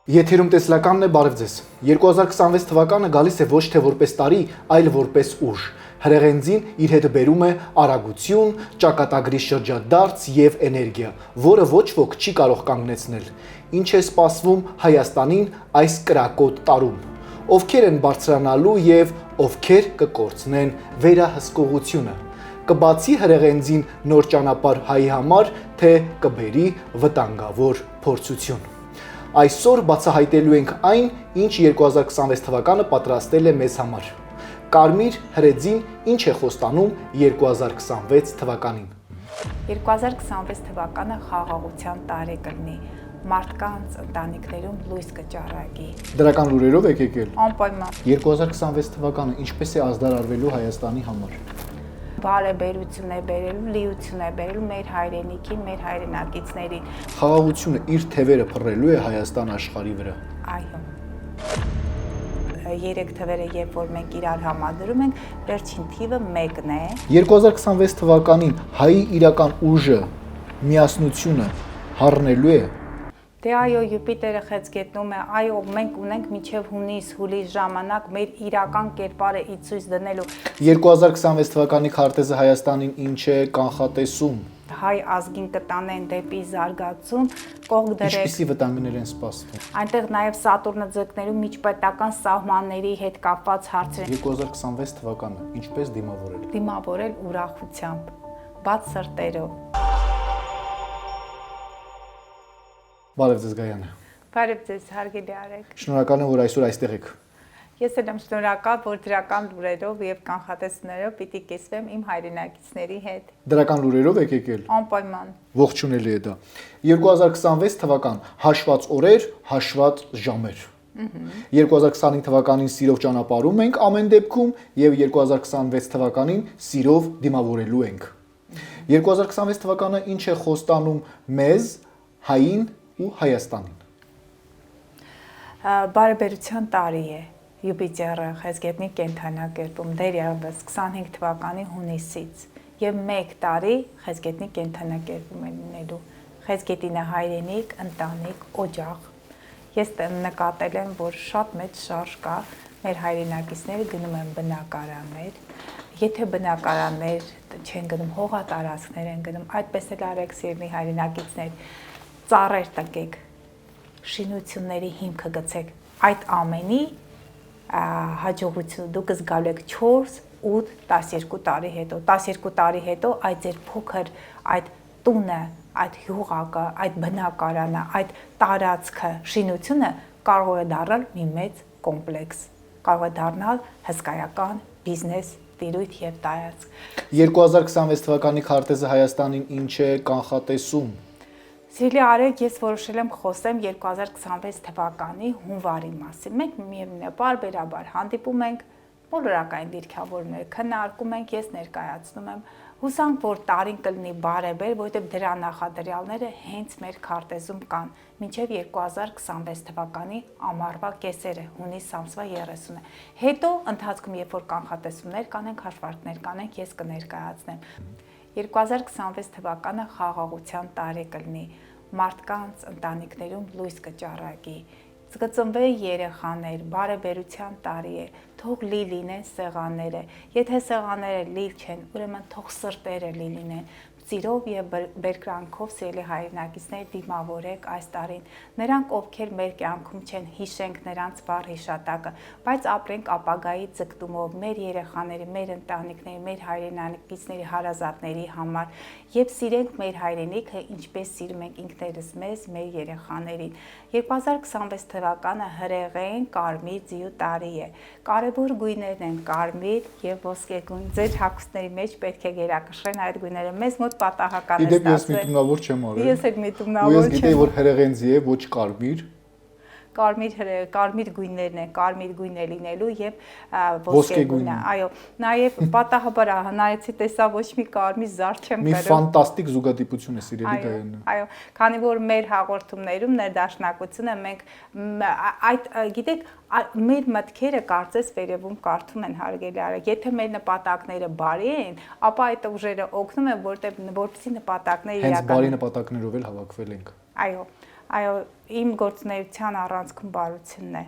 Եթերում տեսլականն է, բարև ձեզ։ 2026 թվականը գալիս է ոչ թե որպես տարի, այլ որպես ուժ։ Հրեղենձին իր հետ բերում է արագություն, ճակատագրի շրջադարձ եւ էներգիա, որը ոչ ոք չի կարող կանգնեցնել։ Ինչ է սպասվում Հայաստանին այս կրակոտ տարում։ Ովքեր են բարձրանալու եւ ովքեր կկորցնեն վերահսկողությունը։ Կբացի հրեղենձին նոր ճանապարհ հայի համար, թե կբերի վտանգավոր փորձություն։ Այսօր բացահայտելու ենք այն, ինչ 2026 թվականը պատրաստել է մեզ համար։ Կարմիր հրեձին ինչ է խոստանում 2026 թվականին։ 2026 թվականը խաղաղության տարի կլինի, մարդկանց ընտանիքներում լույս կճառագի։ Դրական լուրերով եք եկել։ Անպայման 2026 թվականը ինչպես է ազդարարվելու Հայաստանի համար։ բարեբերություն է բերելու, լիություն է բերելու մեր հայրենիքին, մեր հայրենակիցներին։ Խաղաղությունը իր թևերը փռելու է Հայաստան աշխարհի վրա։ Այո։ Երեք թվերը, երբ որ մենք իրար համադրում ենք, վերջին թիվը 1-ն է։ 2026 թվականին հայի իրական ուժը, միասնությունը հառնելու է։ Դե այո, Յուպիտերը խեցգետնում է, այո, մենք ունենք մինչև հունիս-հուլիս ժամանակ մեր իրական կերպարը ի ցույց դնելու։ 2026 թվականի քարտեզը Հայաստանին ինչ է կանխատեսում։ Հայ ազգին կտանեն դեպի զարգացում, կողք դրեք։ Ինչպիսի վտանգներ են սպասվում։ Այնտեղ նաև Սատուրնը ձգներում միջպետական սահմանների հետ կապված հարցեր։ 2026 թվականը ինչպես դիմավորել։ Դիմավորել ուրախությամբ, բաց սրտերով։ Բարև ձեզ Գայանը։ Բարև ձեզ, հարգելի Արեգ։ Շնորհակալ եմ, որ այսօր այստեղ եք։ Ես եմ շնորհակալ, որ դրական լուրերով եւ կանխատեսումներով պիտի կիսվեմ իմ հայրենակիցների հետ։ Դրական լուրերով եք եկել։ Անպայման։ Ողջունելի է դա։ 2026 թվական հաշված օրեր, հաշված ժամեր։ 2025 թվականին սիրով ճանապարհում ենք ամեն դեպքում եւ 2026 թվականին սիրով դիմավորելու ենք։ 2026 թվականը ինչ է խոստանում մեզ, հային ու Հայաստանին։ Բարեբերության տարի է։ Յուպիտերը խեցգետնի կենդանակերպում դերևս 25 թվականի հունիսից եւ 1 տարի խեցգետնի կենդանակերպում է լինելու։ Խեցգետինը հայրենիք, ընտանիք, օջախ։ Ես նկատել եմ, որ շատ մեծ շարժ կա, մեր հայրենակիցները գնում են բնակարաններ, եթե բնակարաններ չեն գնում, հողատարածքներ են գնում, այդպես էլ արեք սիրելի հայրենակիցներ, ծառեր տնկեք, շինությունների հիմքը գցեք, այդ ամենի հաջողությունը դուք զգալու եք 4, 8, 12 տարի հետո, 12 տարի հետո այդ ձեր փոքր այդ տունը, այդ հյուղակը, այդ բնակարանը, այդ տարածքը, շինությունը կարող է դառնալ մի մեծ կոմպլեքս, կարող է դառնալ հսկայական բիզնես տիրույթ եւ տարածք։ 2026 թվականի քարտեզը Հայաստանին ինչ է կանխատեսում։ Սիրելի Արեգ, ես որոշել եմ խոսեմ 2026 թվականի հունվարի մասին։ Մենք միևնույն է բարբերաբար հանդիպում ենք, բոլորակային դիրքավորներ քննարկում ենք, ես ներկայացնում եմ։ Հուսանք, որ տարին կլինի բարեբեր, որովհետև դրա նախադրյալները հենց մեր քարտեզում կան, մինչև 2026 թվականի ամառվա կեսերը, հունիս ամսվա 30-ը։ Հետո ընթացքում, երբ որ կանխատեսումներ կանենք, հաշվարկներ կանենք, ես կներկայացնեմ։ 2026 թվականը խաղաղության տարի կլինի, մարդկանց ընտանիքներում լույս կճառագի, կծնվեն երեխաներ, բարեբերության տարի է, թող լի լինեն սեղանները, եթե սեղանները լի չեն, ուրեմն թող սրտերը լի լինեն, սիրով եւ բերկրանքով սիրելի հայրենակիցներ դիմավորեք այս տարին։ Նրանք, ովքեր մեր կյանքում չեն, հիշենք նրանց վառ հիշատակը, բայց ապրենք ապագայի ձգտումով մեր երեխաների, մեր ընտանիքների, մեր հայրենակիցների, հարազատների համար եւ սիրենք մեր հայրենիքը, ինչպես սիրում ենք ինքներս մեզ, մեր երեխաներին։ 2026 թվականը հրեղեն, կարմիր, ձիու տարի է։ Կարևոր գույներն են կարմիր եւ ոսկե գույն։ Ձեր հագուստների մեջ պետք է գերակշռեն այդ գույները։ Մեզ մոտ պատահական է ստացվել։ Իդեպ ես միտումնավոր չեմ արել։ Ես էլ միտումնավոր չեմ։ Ես գիտեի, որ հրեղենձի է, ոչ կարմիր։ Կարմիր գույներն են, կարմիր գույն է լինելու եւ ոսկե գույնը։ Այո, նաեւ պատահաբար նայեցի, տեսա ոչ մի կարմիր զար չեմ կրում։ Մի ֆանտաստիկ զուգադիպություն է սիրելի Գայանը։ Այո, քանի որ մեր հաղորդումներում ներդաշնակությունը մենք այդ գիտեք, մեր մտքերը կարծես վերևում կարդում են հարգելի Արեգ։ Եթե մեր նպատակները բարի են, ապա այդ ուժերը օգնում են, որպեսզի նպատակները իրականացվեն։ Հենց բարի նպատակներով էլ հավաքվել ենք։ Այո, Այո, իմ գործունեության առանցքում բարությունն է։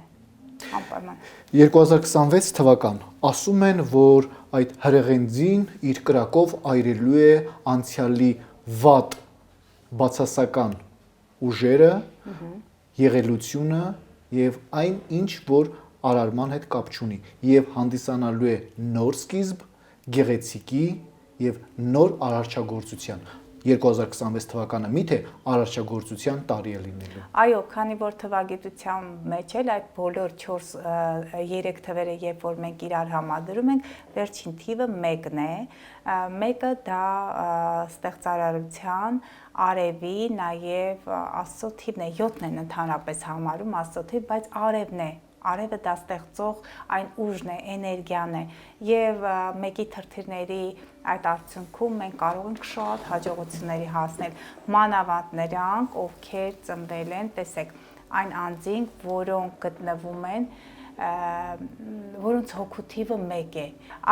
Անպայման։ 2026 թվական ասում են, որ այդ հրեղենձին իր կրակով այրելու է անցյալի վատ բացասական ուժերը, եղելությունը եւ այն ինչ որ արարման հետ կապ չունի եւ հանդիսանալու է նոր սկիզբ, գեղեցիկի եւ նոր արարչագործության 2026 թվականը միթե արարչագործության տարի է լինելու։ Այո, քանի որ թվագիտության մեջ էլ այդ բոլոր 3 թվերը, երբ որ մենք իրար համադրում ենք, վերջին թիվը 1-ն է։ Մեկը դա ստեղծարարության, արևի, նաև Աստծո թիվն է, 7-ն են ընդհանրապես համարում Աստծո թիվ, բայց արևն է։ Արևը դա ստեղծող այն ուժն է, էներգիան է եւ մեկի թրթիրների այդ արդյունքում մենք կարող ենք շատ հաջողությունների հասնել մանավանդ նրանք, ովքեր ծնվել են, տեսեք, այն անձինք, որոնք գտնվում են որոնց հոգու թիվը 1 է։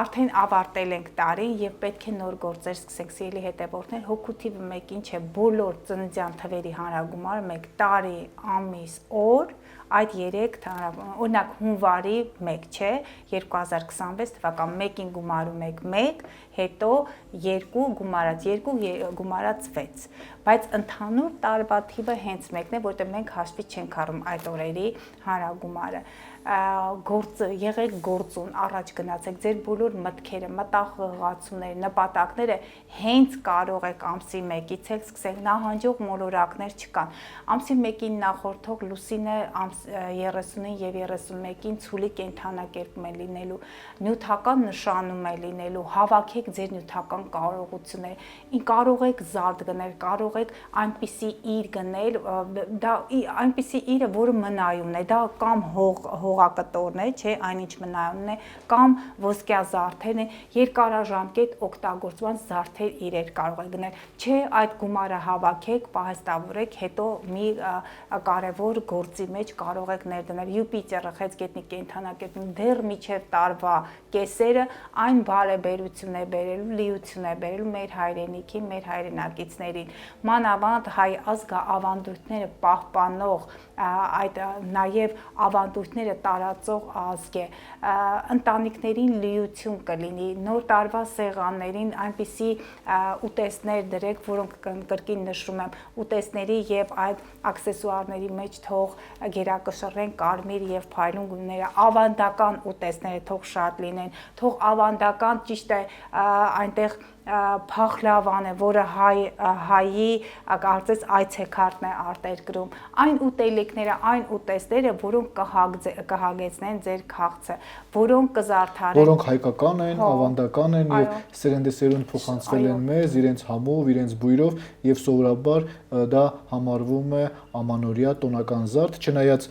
Արդեն ավարտել ենք տարին եւ պետք է նոր գործեր սկսենք, սիրելի հետևորդներ, հոգու թիվը 1 ինչ է, բոլոր ծննդյան թվերի հանրագումարը 1 տարի, ամիս, օր, այդ 3 օրինակ հունվարի 1 չէ, 2026 թվական 1-ին գումարում եք 1, հետո 2 գումարած 2 գումարած 6, բայց ընդհանուր տարվա թիվը հենց 1-ն է, որտեղ մենք հաշվի չենք առնում այդ օրերի հանրագումարը։ Գործը եղեք գործուն, առաջ գնացեք, ձեր բոլոր մտքերը, մտախղացումները, նպատակները հենց կարող եք ամսի 1-ից էլ սկսել, նահանջող մոլորակներ չկան։ Ամսի 1-ին նախորդող լուսինը 30-ին եւ 31-ին ցուլի կենդանակերպում է լինելու, նյութական նշանում է լինելու, հավաքեք ձեր նյութական կարողությունները, կարող եք զարդ գնել, կարող եք այնպիսի իր գնել, դա այնպիսի իրը, որը մնայուն է, դա կամ հողակտորն է, չէ, այնինչ մնայունն է, կամ ոսկյա զարդերն է, երկարաժամկետ օգտագործման զարդեր իրեր կարող է գնել, չէ, այդ գումարը հավաքեք, պահեստավորեք, հետո մի կարևոր գործի մեջ կարող եք ներդնել։ Յուպիտերը խեցգետնի կենդանակերպում դեռ միջև տարվա կեսերը այն բարեբերություն է բերելու, լիություն է բերելու մեր հայրենիքին, մեր հայրենակիցներին, մանավանդ հայ ազգը ավանդույթները պահպանող, այդ նաև ավանդույթները տարածող ազգ է, ընտանիքներին լիություն կլինի, նոր տարվա սեղաններին այնպիսի ուտեստներ դրեք, որոնք կրկին նշում եմ, ուտեստների եւ այդ աքսեսուարների մեջ թող գերակշռեն կարմիր եւ փայլուն գույները, ավանդական ուտեստները թող շատ լինեն, թող ավանդական ճիշտ է այնտեղ փախլավան է, որը հայի կարծես այցեքարտն է արտերկրում, այն ուտելիքները, այն ուտեստները, որոնք կհագեցնեն ձեր քաղցը, որոնք կզարդարեն, որոնք հայկական են, ավանդական են եւ սերնդեսերունդ փոխանցվել են մեզ իրենց համով, իրենց բույրով եւ սովորաբար դա համարվում է ամանորյա տոնական զարդ, չնայած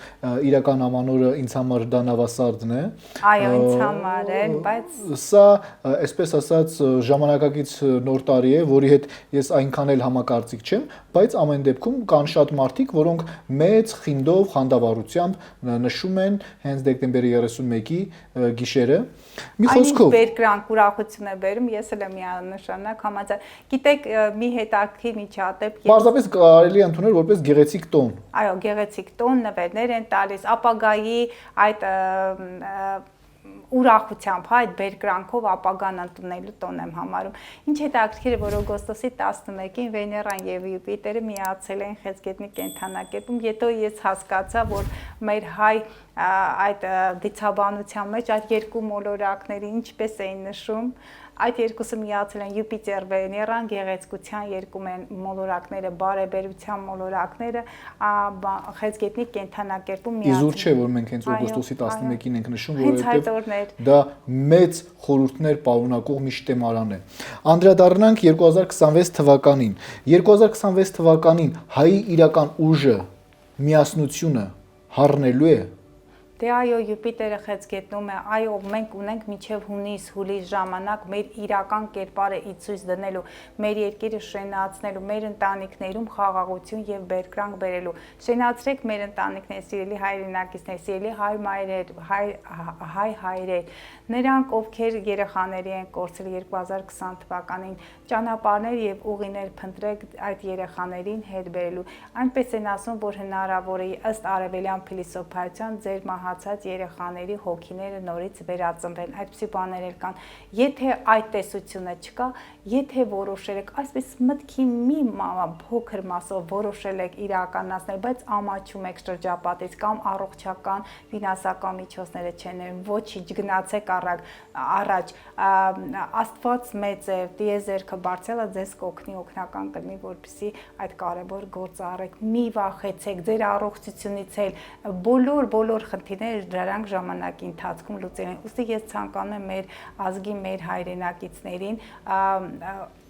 իրական ամանորը ինձ համար դա նավասարդն է։ Այո, ինձ համար էլ, բայց սա, այսպես ասած, ժամանակակից նոր տարի է, որի հետ ես այնքան էլ համակարծիք չեմ, բայց ամեն դեպքում կան շատ մարդիկ, որոնք մեծ խինդով, խանդավառությամբ նշում են հենց դեկտեմբերի 31-ի գիշերը։ Մի խոսքով բերկրանք ուրախություն է բերում, ես էլ եմ միանշանակ համաձայն։ Գիտեք, մի հետաքրքիր միջադեպ պարզապես կարելի է ընդունել որպես գեղեցիկ տոն։ Այո, գեղեցիկ տոն, նվերներ են տալիս, ապագայի այդ ուրախությամբ, այդ բերկրանքով ապագան ընդունելու տոն եմ համարում։ Ինչ հետաքրքիր է, որ օգոստոսի 11-ին Վեներան եւ Յուպիտերը միացել են Խեցգետնի կենդանակերպում, հետո ես հասկացա, որ մեր հայ այդ դիցաբանության մեջ այդ երկու մոլորակների ինչպես էին նշում, այդ երկուսը միացել են Յուպիտեր, Վեներան, գեղեցկության երկու մոլորակները, բարեբերության մոլորակները, Խեցգետնի կենդանակերպում միացել։ Իզուր չէ, որ մենք հենց օգոստոսի 11-ին ենք նշում, որովհետև դա մեծ խորհուրդներ պարունակող մի շտեմարան է։ Անդրադառնանք 2026 թվականին։ 2026 թվականին հայի իրական ուժը, միասնությունը հառնելու է։ Դե այո, Յուպիտերը խեցգետնում է, այո, մենք ունենք մինչև հունիս-հուլիս ժամանակ մեր իրական կերպարը ի ցույց դնելու, մեր երկիրը շենացնելու, մեր ընտանիքներում խաղաղություն եւ բերկրանք բերելու։ Շենացրեք մեր ընտանիքները, սիրելի հայրենակիցներ, սիրելի հայ մայրեր, հայ հայրեր, նրանք, ովքեր երեխաների են կորցրել 2020 թվականին, ճանապարհներ եւ ուղիներ փնտրեք այդ երեխաներին հետ բերելու։ Այնպես են ասում, որ հնարավոր է ըստ արևելյան փիլիսոփայության ձեր մահացած երեխաների հոգիները նորից վերածնվեն, այդպիսի բաներ էլ կան։ Եթե այդ տեսությունը չկա, եթե որոշել եք, այսպես մտքի մի փոքր մասով որոշել եք իրականացնել, բայց ամաչում եք շրջապատից կամ առողջական ֆինանսական միջոցները չեն, ոչինչ, գնացեք առաջ, Աստված մեծ է, տիեզերքը բարձրացա ձեզ կօգնի, օգնական կլինի, որպեսզի այդ կարևոր գործը արեք, մի վախեցեք, ձեր առողջությունից էլ բոլոր խնդիրները դրանք ժամանակի ընթացքում լուծել են։ Ուստի ես ցանկանում եմ մեր ազգի, մեր հայրենակիցներին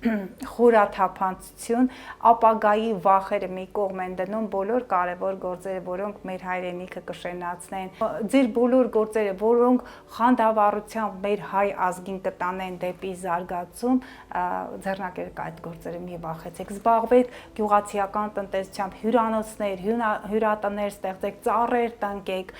խորաթափանցություն, ապագայի վախերը մի կողմ են դնում, բոլոր կարևոր գործերը, որոնք մեր հայրենիքը կշենացնեն, ձեր բոլոր գործերը, որոնք խանդավառությամբ մեր հայ ազգին կտանեն դեպի զարգացում, ձեռնարկեք այդ գործերը, մի վախեցեք, զբաղվեք գյուղացիական տնտեսությամբ, հյուրանոցներ, հյուրատներ ստեղծեք, ծառեր տնկեք,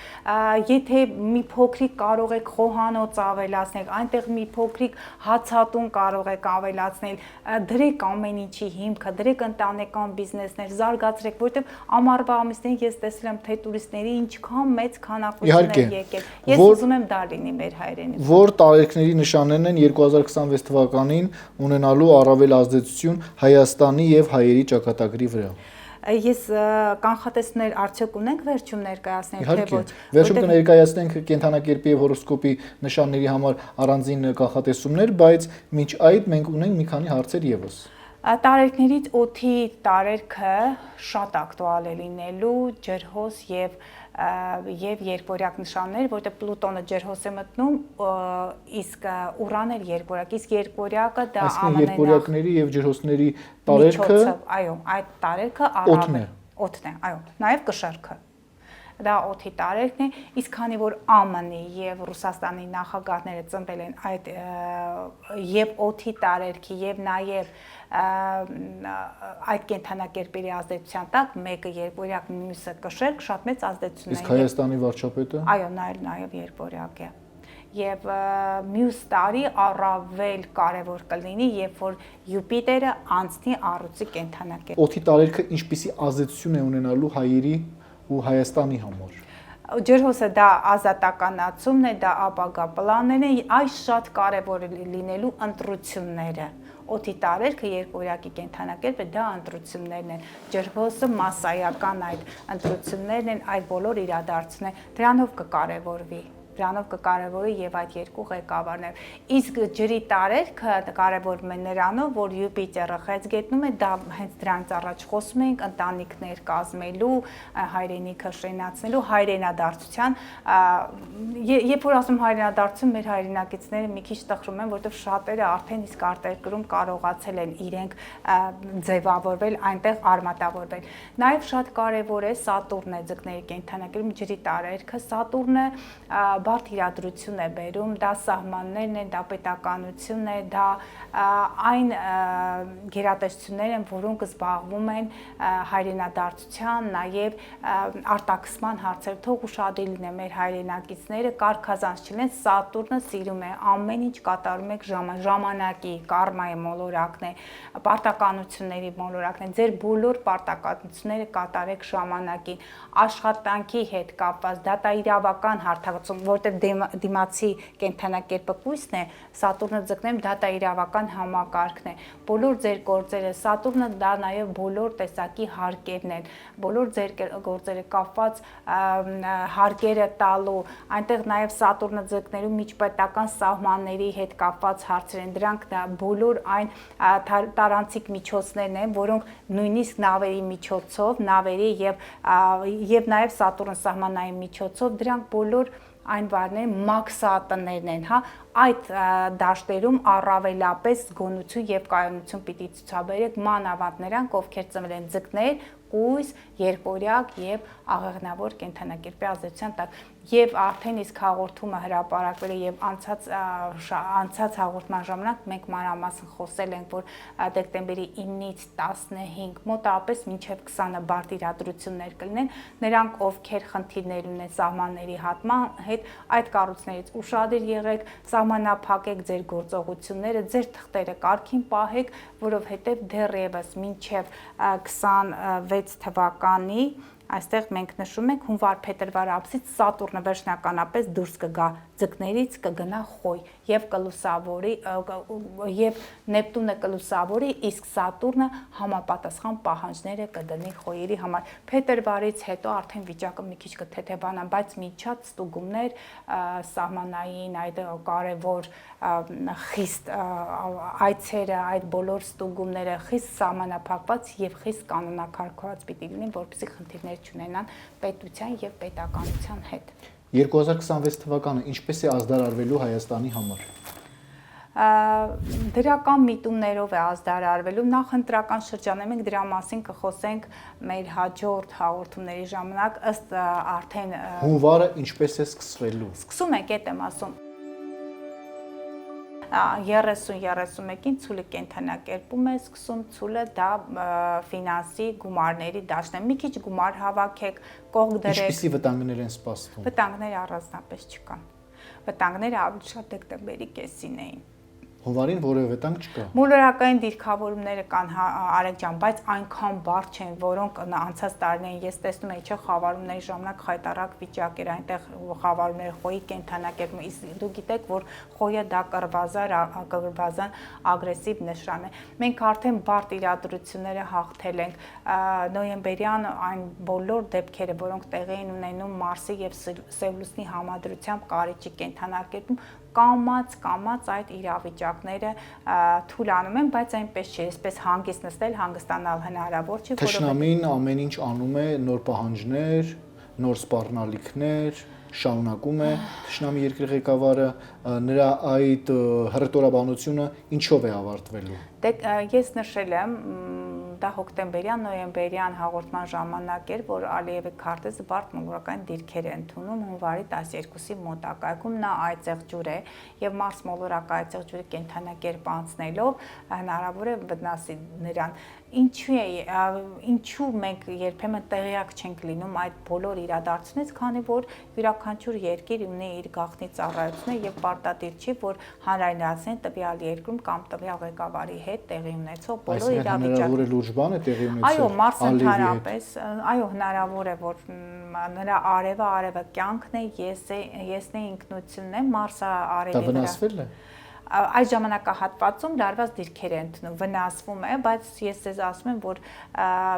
եթե մի փոքրիկ կարող եք խոհանոց ավելացնել, այնտեղ մի փոքրիկ հացատուն կարող եք ավելացնել, դրեք ամեն ինչի հիմքը, դրեք ընտանեկան բիզնեսներ, զարգացրեք, որովհետև ամառվա ամիսներին ես տեսել եմ, թե տուրիստների ինչքան մեծ քանակություն են եկել։ Ես ուզում եմ դա լինի մեր հայրենիքում։ Որ տարեքների նշաններն են 2026 թվականին ունենալու առավել ազդեցություն Հայաստանի եւ հայերի ճակատագրի վրա։ Ես կանխատեսումներ արդյոք ունենք վերջում ներկայացնել, թե ոչ։ Վերջում կներկայացնենք կենթանակերպի եւ հորոսկոպի նշանների համար առանձին կանխատեսումներ, բայց մինչ այդ մենք ունենք մի քանի հարցեր եւս։ Տարերքներից օդի տարերքը շատ ակտուալ է լինելու, ջրհոս եւ երկորյակ նշաններ, որտեղ Պլուտոնը ջրհոս է մտնում, իսկ Ուրանը երկորյակ, իսկ երկորյակը դա երկորյակների եւ ջրհոսների տարերքը, այո, այդ տարերքը օդն է, այո, նաեւ կշեռքը։ Դա օդի տարերքն է, իսկ քանի որ ԱՄՆ-ի եւ Ռուսաստանի նախագահները ծնվել են այդ եւ օդի տարերքի եւ նաեւ այդ կենթանակերպերի ազդեցության տակ մեկը երկորյակ, մյուսը կշեռք, շատ մեծ ազդեցություն է։ Իսկ Հայաստանի վարչապետը։ Այո, նաեւ երկորյակ է։ Եվ մյուս տարի առավել կարևոր կլինի, երբ որ Յուպիտերը անցնի առուծի կենթանակերպ։ Օդի տարերքը ինչպիսի ազդեցություն է ունենալու հայերի ու Հայաստանի համար։ Ջրհոսը դա ազատականացումն է, դա ապագա պլաններն են, այս շատ կարևոր է լինելու ընտրությունները։ Օդի տարերքը երկորյակի կենթանակերպը դա ընտրություններն են, ջրհոսը մասսայական այդ ընտրություններն են, այդ բոլոր իրադարձությունները, դրանով կկարևորվի։ Դրանով կկարևորի եւ այդ երկու ղեկավարներ։ Իսկ ջրի տարերքը կարևորում է նրանով, որ Յուպիտերը խեցգետնում է, դա հենց դրանից առաջ խոսում ենք, ընտանիքներ կազմելու, հայրենիքը շենացնելու, հայրենադարձության, երբ որ ասում հայրենադարձություն, մեր հայրենակիցները մի քիչ տխրում են, որովհետեւ շատերը արդեն իսկ արտերկրում կարողացել են իրենք ձևավորվել, այնտեղ արմատավորվել։ Նաեւ շատ կարևոր է Սատուրնը ձկների կենթանակերպում ջրի տարերքը, Սատուրնը բարդ իրադրություն է բերում, դա սահմաններն են, դա պետականությունն է, դա այն գերատեսչություններ են, որոնք զբաղվում են հայրենադարձության, նաև արտաքսման հարցեր, թող ուշադիր լինեն մեր հայրենակիցները, կարգազանց չլինեն, Սատուրնը սիրում է ամեն ինչ կատարում եք ժամանակի, կարմայի մոլորակն է, պարտականությունների մոլորակն է, ձեր բոլոր պարտականությունները կատարեք ժամանակին, աշխատանքի հետ կապված, դատաիրավական հարթակցում, որտեղ դիմացի կենթանակերպը կույսն է, Սատուրնը ձկներում դատաիրավական համակարգն է, բոլոր ձեր գործերը, Սատուրնը դա նաև բոլոր տեսակի հարկերն են, բոլոր ձեր գործերը կապված հարկերը տալու, այնտեղ նաև Սատուրնը ձկներում միջպետական սահմանների հետ կապված հարցեր են, դրանք բոլոր այն տարանցիկ միջոցներն են, որոնք նույնիսկ նավերի միջոցով, նավերի եւ նաև Սատուրն սահմանային միջոցով, դրանք բոլոր այն վարներ մաքսատներն են, հա, այդ դաշտերում առավելապես զգոնություն եւ կայունություն պիտի ցուցաբերեք մանավանդ նրանք, ովքեր ծնվել են ձկներ, կույս, երկորյակ եւ աղեղնավոր կենթանակերպի ազդեցության տակ։ Եվ արդեն իսկ հաղորդումը հրապարակվել է եւ անցած հաղորդման ժամանակ մենք մանրամասն խոսել ենք, որ դեկտեմբերի 9-ից 15 մոտավորապես մինչեւ 20-ը բարդ իրադրություններ կլինեն, նրանք ովքեր խնդիրներ ունեն սահմանների հատման հետ, այդ կառույցներից ուշադիր եղեք, սահմանափակեք ձեր գործողությունները, ձեր թղթերը կարգին պահեք, որովհետեւ դեռևս մինչեւ 26 թվականի այստեղ մենք նշում ենք հունվար-փետրվար ամսից Սատուրնը վերջնականապես դուրս կգա ձկներից, կգնա Խոյ եւ կլուսավորի եւ Նեպտունը կլուսավորի, իսկ Սատուրնը համապատասխան պահանջները կդնի Խոյերի համար։ Փետրվարից հետո արդեն վիճակը մի քիչ կթեթևանա, բայց միջած ստուգումներ սահմանային այդ կարևոր խիստ այցերը, այդ բոլոր ստուգումները խիստ սահմանափակված եւ խիստ կանոնակարգված պիտի լինեն, որպեսզի խնդիրներ չունենան պետության եւ պետականության հետ։ 2026 թվականը ինչպես է ազդարարվելու Հայաստանի համար։ Դրական միտումներով է ազդարարվելու, նախ ընտրական շրջան է, մենք դրա մասին կխոսենք մեր հաջորդ հաղորդումների ժամանակ, ըստ արդեն հունվարը ինչպես է սկսվելու։ Սկսում ենք, այդ եմ ասում 30-31-ին ցուլը կենթանակերպում է սկսում, ցուլը դա ֆինանսի գումարների դաշտն է, մի քիչ գումար հավաքեք, կողք դրեք։ Ինչպիսի վտանգներ են սպասվում։ Վտանգները առանձնապես չկան, վտանգները ավելի շատ դեկտեմբերի կեսին էին։ Հունվարին որևէ վտանգ չկա։ Մոլորակային դիրքավորումները կան, Արեգ ջան, բայց այնքան բարդ չեն, որոնք անցած տարիներին ես տեսնում էի, չէ, խավարումների ժամանակ խայտարակ վիճակ էր, այնտեղ խավարումները Խոյի կենթանակերպում, իսկ դու գիտեք, որ Խոյը դա կռվազան ագրեսիվ նշան է։ Մենք արդեն բարդ իրադրությունները հաղթել ենք, նոյեմբերյան այն բոլոր դեպքերը, որոնք տեղի են ունենում Մարսի եւ Սևլուսնի համադրությամբ Կարիճի կենթանակերպում, կամած այդ իրավիճակները թույլանում են, բայց այնպես չէ, այսպես հանգիստ նստել, հանգստանալ հնարավոր չէ, Թշնամին ամեն ինչ անում է, նոր պահանջներ, նոր սպառնալիքներ, շարունակում է Թշնամի երկրի ղեկավարը, նրա այդ հռետորաբանությունը ինչով է ավարտվելու։ Ես նշել եմ, դա հոկտեմբերյան, նոյեմբերյան հաղորդման ժամանակ էր, որ Ալիևի քարտեզը բարդ մոլորակային դիրքեր է ընդունում հունվարի 12-ի մոտակայքում, նա այծեղ ջուր է եւ Մարս մոլորակ այծեղ ջուրի կենթանակերպ անցնելով հնարավոր է վնասի նրան։ Ինչու մենք երբեմն տեղյակ չենք լինում այդ բոլոր իրադարձությունից, քանի որ յուրաքանչյուր երկիր ունի իր գաղտնի ծառայությունը եւ պարտադիր չի, որ հանրայնացնեն տվյալ երկրում կամ տվյալ ղեկավարի հետ տեղի ունեցող բոլոր իրավիճակները։ Հնարավոր է լուրջ բան է տեղի ունեցել։ Այո, Մարսը ընդհանրապես, այո, հնարավոր է, որ նրա արևը կյանքն է, եսն է, ինքնությունն է, Մարսը արևի վրա։ Դա վնասվել է։ Այդ ժամանակահատվածում լարված դիրքեր է ընդունում, վնասվում է, բայց ես ձեզ ասում եմ, որ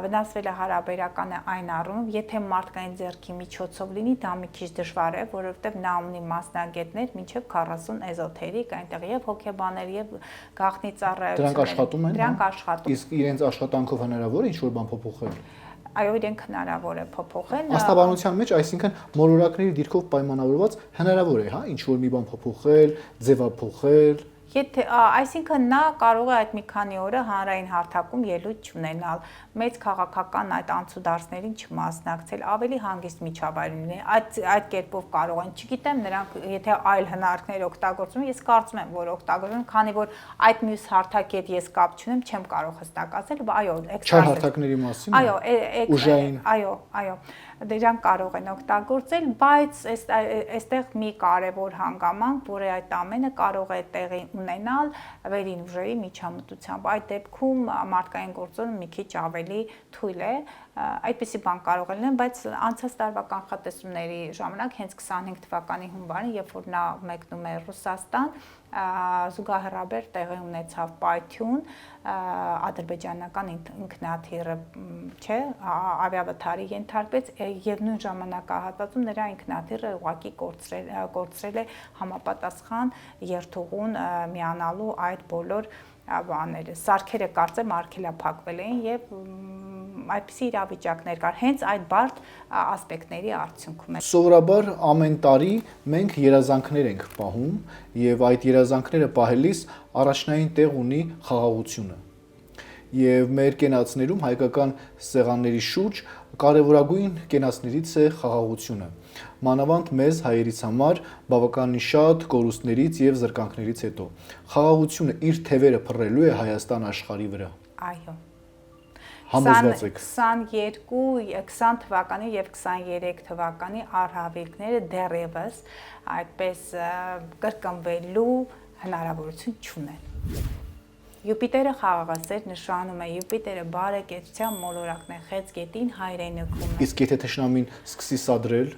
վնասվել է հարաբերական է այն առումով, եթե մարդկային ձեռքի միջոցով լինի, դա մի քիչ դժվար է, որովհետև նա ունի մասնագետներ մինչև 40 էզոթերիկ, այնտեղ եւ հոգեբաներ եւ գաղտնի ծառայություններ։ Դրանք աշխատում են։ Դրանք աշխատում։ Իսկ իրենց աշխատանքով հնարավոր է ինչ-որ բան փոփոխել։ Այո, իրենք հնարավոր է փոփոխել։ Աստաբանության մեջ, այսինքն մոլորակների դիրքով պայմանավորված հնարավոր է, հա, ինչ-որ մի բան փոփոխել, ձևափոխել։ Եթե այսինքն նա կարող է այդ մի քանի օրը հանրային հարթակում ելույթ չունենալ, մեծ քաղաքական այդ անցուդարձներին չմասնակցել, ավելի հանգիստ միջավայր ունի, այդ կերպով կարող են, չգիտեմ, նրանք եթե այլ հնարքներ օգտագործում, ես կարծում եմ, որ օգտագործում, քանի որ այդ մյուս հարթակի հետ ես կապ չունեմ, չեմ կարող հստակ ասել, այո, Չար հարթակների մասին։ Այո, ուժային։ Այո, դրանք կարող են օգտագործել, բայց այստեղ մի կարևոր հանգամանք, որ այդ ամենը կարող է տեղի ունենալ վերին ուժերի միջամտությամբ։ Այդ դեպքում մարդկային գործոնը մի քիչ ավելի թույլ է, այդպիսի բան կարող է լինել, բայց անցած տարվա կանխատեսումների ժամանակ հենց 25 թվականի հունվարին, երբ որ նա մեկնում է Ռուսաստան, զուգահեռաբեր տեղի ունեցավ պայթյուն, ադրբեջանական ինքնաթիռը, չէ, ավիավթարի ենթարկվեց եւ նույն ժամանակահատվածում նրա ինքնաթիռը ուղղակի կորցրել է համապատասխան երթուղուն միանալու այդ բոլոր բաները, սարքերը կարծեմ արգելափակվել էին եւ այդպիսի իրավիճակներ կար, հենց այդ բարդ ասպեկտների արդյունքում է։ Սովորաբար ամեն տարի մենք երազանքներ ենք պահում եւ այդ երազանքները պահելիս առաջնային տեղ ունի խաղաղությունը։ Եվ մեր կենացներում հայկական սեղանների շուրջ կարևորագույն կենացներից է խաղաղությունը։ մանավանդ մեզ հայերից համար բավականին շատ կորուստներից եւ զրկանքներից հետո։ Խաղաղությունը իր թևերը փռելու է Հայաստան աշխարհի վրա։ Այո։ Համոզված եք։ 20 թվականի եւ 23 թվականի առհավիրքները դեռևս այդպես կրկնվելու հնարավորություն չունեն։ Յուպիտերը խաղաղասեր նշանում է, Յուպիտերը բարեկեցության մոլորակն է, խեցգետին հայրենիքում է։ Իսկ եթե թշնամին սկսի սադրել,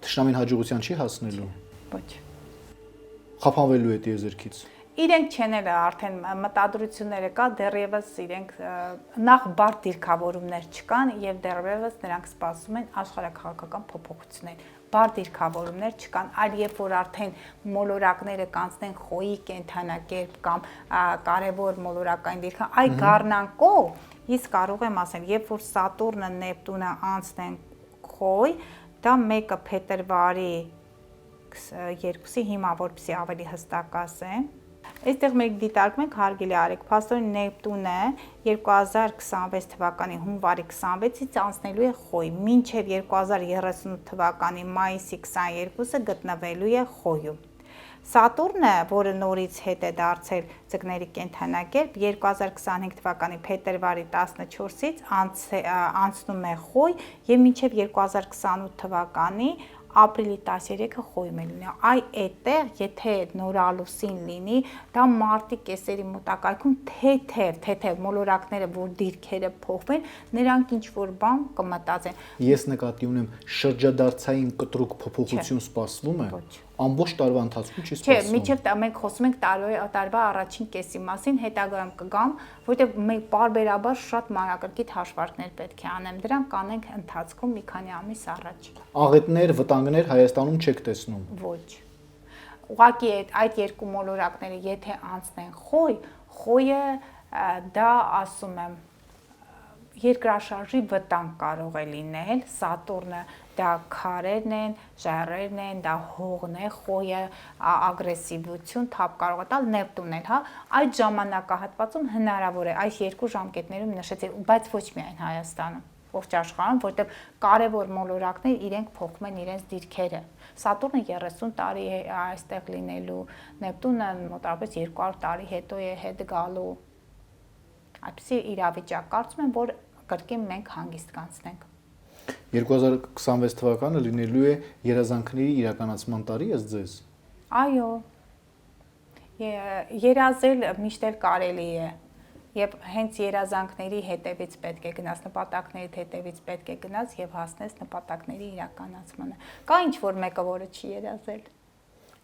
թշնամին հաջողության չի հասնելու։ Ոչ։ Խափանվելու է տիեզերքից։ Իրենք չեն էլ արդեն մտադրությունները կա, դեռևս իրենք նախ բարդ դիրքավորումներ չկան եւ դեռևս նրանք սպասում են աշխարհակաղակական փոփոխություններ։ Բարդ դիրքավորումներ չկան, այլ երբ որ արդեն մոլորակները կանցնեն խոյի կենթանակերպ կամ կարևոր մոլորակային դիրքը, այ գառնանկով, իսկ կարող եմ ասել, երբ որ Սատուրնը, Նեպտունը անցնեն խոյ, դա մեկը փետրվարի 2-ի հիմա որպեսզի ավելի հստակ ասեմ։ Այստեղ մենք դիտարկում ենք հարգելի Արեգ, փաստորեն Նեպտունը 2026 թվականի հունվարի 26-ից անցնելու է խոյ, մինչև 2038 թվականի մայիսի 22-ը գտնվելու է խոյում։ Սատուրնը, որը նորից հետ է դարձել ձկների կենդանակերպ, 2025 թվականի փետրվարի 14-ից անցնում է խոյ եւ մինչև 2028 թվականի ապրիլի 13-ը խոյում է լինի։ Այ այդտեղ, եթե նորալուսին լինի, դա մարտի կեսերի մոտակայքում թեթև մոլորակները, որ դիրքերը փոխվեն, նրանք ինչ որ բան կմտածեն։ Ես նկատի ունեմ շրջադարձային կտրուկ փոփոխություն սպասվում է։ Ամբողջ տարվա ընթացքում չի սպասվում։ Չէ, միջև մենք խոսում ենք տարվա առաջին կեսի մասին, հետագայում կգամ, որտեղ մենք պարբերաբար շատ մանրակրկիտ հաշվարկներ պետք է անեմ, դրանք կանենք ընթացքում մի քանի ամիս առաջ։ Աղետներ, վտանգներ Հայաստանում չեք տեսնում։ Ոչ։ Ուղղակի այդ երկու մոլորակները եթե անցնեն խոյը դա ասում եմ երկրաշարժի վտանգ կարող է լինել, Սատուրնը դա քարերն են, ժայռերն են, դա հողն է, խոյը ագրեսիվություն թափ կարող է տալ, Նեպտունն էլ, հա, այդ ժամանակահատվածում հնարավոր է այս երկու ժամկետներում նշեցի, բայց ոչ միայն Հայաստանում, ողջ աշխարհում, որտեղ կարևոր մոլորակներ իրենք փոխում են իրենց դիրքերը։ Սատուրնը 30 տարի է այստեղ լինելու, Նեպտունը մոտավորապես 200 տարի հետո է հետ գալու։ Այդպիսի իրավիճակ կարծում եմ, որ կրկին մենք հանգիստ կանցնենք։ 2026 թվականը լինելու է երազանքների իրականացման տարի ըստ ձեզ։ Այո։ Երազել միշտ էլ կարելի է։ Եվ հենց երազանքների հետևից պետք է գնաս, նպատակների հետևից պետք է գնաս եւ հասնես նպատակների իրականացմանը։ Կա ինչ որ մեկը, որը չի երազել։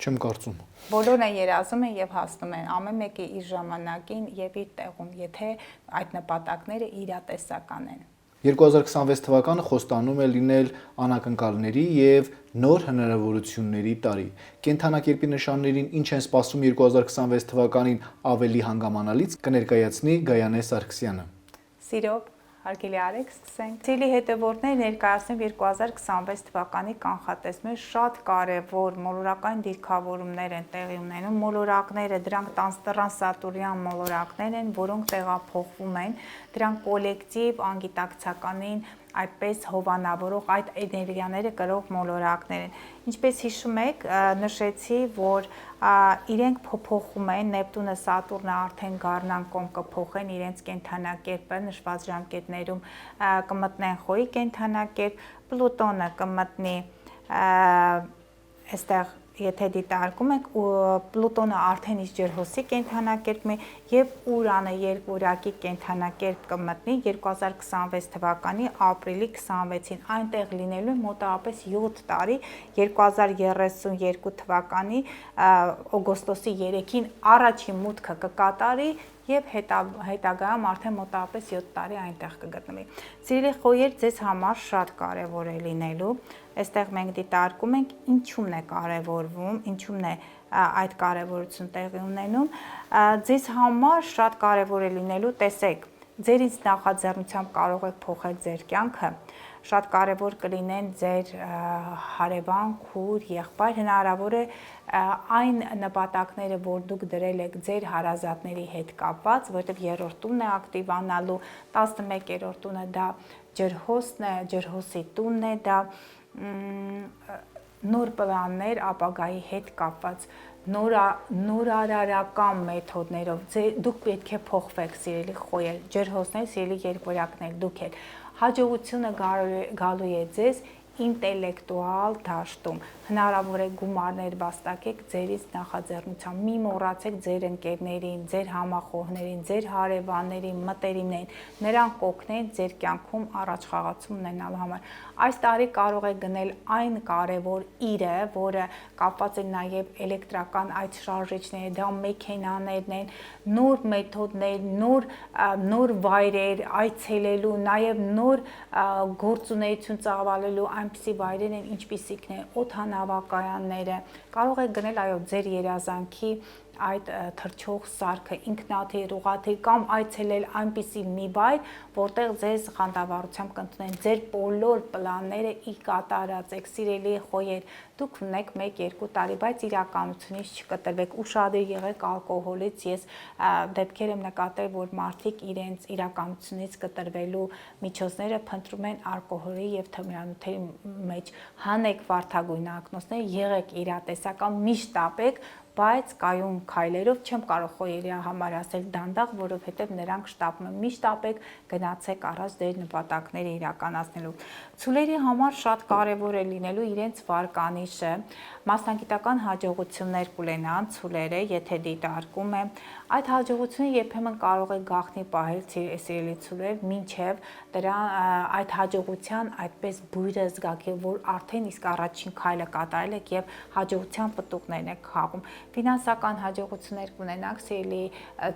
Չեմ կարծում։ Բոլորն են երազում են եւ հասնում են, ամեն մեկը իր ժամանակին եւ իր տեղում, եթե այդ նպատակները իրատեսական են։ 2026 թվականը խոստանում է լինել անակնկալների եւ նոր հնարավորությունների տարի։ Կենթանակերպի նշաններին ինչ են սպասում 2026 թվականին ավելի հանգամանալից կներկայացնի Գայանե Սարգսյանը։ Սիրով, հարգելի Արեգ, սկսենք։ Ցիլի հետևորդներ ներկայացնում 2026 թվականի կանխատեսմեր շատ կարևոր մոլորակային դիրքավորումներ են տեղի ունենում, մոլորակները դրանք տրանսատուրյան մոլորակներ են, որոնք տեղափոխվում են, դրանք կոլեկտիվ անգիտակցականին այդպես հովանավորող այդ էներգիաները կրող մոլորակներ են։ Ինչպես հիշում եք, նշեցի, որ իրենք փոփոխում են, Նեպտունը, Սատուրնը արդեն գառնան կողմ կփոխեն իրենց կենթանակերպը, նշված ժամկետներում կմտնեն խոյի կենթանակերպ, Պլուտոնը կմտնի այստեղ եթե դիտարկում եք, Պլուտոնը արդեն իսկ ջրհոսի կենթանակերպում է եւ Ուրանը երկորակի կենթանակերպ կմտնի 2026 թվականի ապրիլի 26-ին։ Այնտեղ լինելու է մոտավորապես 7 տարի, 2032 թվականի օգոստոսի 3-ին առաջին մուտքը կկատարի եւ հետագայում արդեն մոտավորապես 7 տարի այնտեղ կգտնվի։ Սիրելի խոյեր, ձեզ համար շատ կարեւոր է լինելու։ Այստեղ մենք դիտարկում ենք ինչումն է կարևորվում, ինչումն է այդ կարևորություն տեղի ունենում։ Ձեզ համար շատ կարևոր է լինելու, տեսեք, ձեր ինձ նախաձեռնությամբ կարող եք փոխել ձեր կյանքը, շատ կարևոր կլինեն ձեր հարևան, քույր, եղբայր, հնարավոր է այն նպատակները, որ դուք դրել եք ձեր հարազատների հետ կապված, որովհետև երրորդ տունն է ակտիվանալու, 11-րդ տունը դա ջրհոսն է, ջրհոսի տունն է դա, նոր պլաններ ապագայի հետ կապված նորարարական մեթոդներով դուք պետք է փոխվեք, սիրելի խոյեր, ջրհոսներ, սիրելի երկորյակներ, դուք եք հաջողությունը գալու է ձեզ ինտելեկտուալ դաշտում, հնարավոր է գումարներ վաստակեք ձերից նախաձեռնությամբ, մի մոռացեք ձեր ընկերներին, ձեր համախոհներին, ձեր հարևաններին, մտերիմներին, նրանք կօգնեն ձեր կյանքում առաջխաղացում ունենալու համար։ Այս տարի կարող է գնել այն կարևոր իրը, որը կապված է նաև էլեկտրական այդ շարժիչները, դա մեքենաներն են, նոր մեթոդներ, նոր վայրեր այցելելու, նաև նոր գործունեություն ծավալելու այնպիսի վայրեր են, ինչպիսիքն է օդանավակայանները, կարող է գնել այո ձեր երազանքի այդ թռչող սարքը, ինքնաթիռ, ուղղաթիռ կամ այցելել այնպիսի մի վայր, որտեղ ձեզ խանդավառությամբ կընդունեն, ձեր բոլոր պլանները ի կատարածեք, սիրելի խոյեր, դուք ունեք 1-2 տարի, բայց իրականությունից չկտրվեք, ուշադիր եղեք ալկոհոլից, ես դեպքեր եմ նկատել, որ մարդիկ իրենց իրականությունից կտրվելու միջոցները փնտրում են ալկոհոլի եւ թմրանյութերի մեջ, հանեք վարդագույն ակնոցներ, եղեք իրատեսական, միշտ տապեք, բայց կայուն քայլերով չեմ կարող խոյերի համար ասել դանդաղ, որովհետև նրանք շտապում են, միշտ ապեք, գնացեք առաջ ձեր նպատակները իրականացնելու։ Ցուլերի համար շատ կարևոր է լինելու իրենց վարկանիշը, մասնագիտական հաջողություններ կունենան ցուլերը, եթե դիտարկում է, այդ հաջողությունը երբեմն կարող է գաղտնի պահել սիրելի ցուլեր, մինչև այդ հաջողության այդպես բույրը զգաք, որ արդեն իսկ առաջին քայլը կատարել եք եւ հաջողության պտուղներն եք խաղում։ Ֆինանսական հաջողություններ կունենաք, սիրելի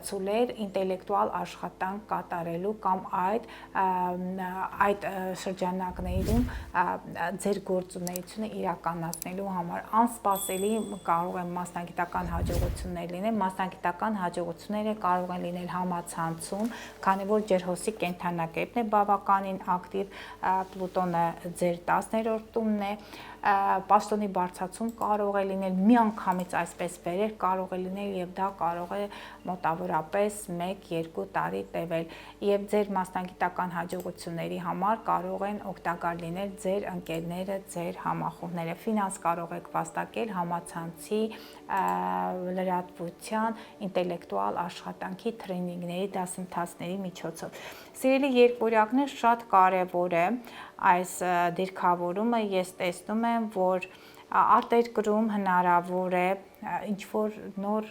ցուլեր, ինտելեկտուալ աշխատանք կատարելու կամ այդ շրջանակներում ձեր գործունեությունը իրականացնելու համար անսպասելի կարող են մասնագիտական հաջողություններ լինել, մասնագիտական հաջողությունները կարող են լինել համացանցում, քանի որ ջրհոսի կենդանակերպն է բավականին ակտիվ, Պլուտոնը ձեր 10-րդ տունն է, պաշտոնի բարձրացում կարող է լինել, միանգամից այսպես վերել կարող է լինել եւ դա կարող է մոտավորապես 1-2 տարի տևել եւ ձեր մասնագիտական հաջողությունների համար կարող են օգտակար լինել ձեր ընկերները, ձեր համախոհները, ֆինանս կարող եք վաստակել համացանցի, լրատվության, ինտելեկտուալ աշխատանքի տրեյնինգների, դասընթացների միջոցով։ Սիրելի երկորյակներ, շատ կարևոր է այս դիրքավորումը, ես տեսնում եմ, որ արտերկրում հնարավոր է ինչ-որ նոր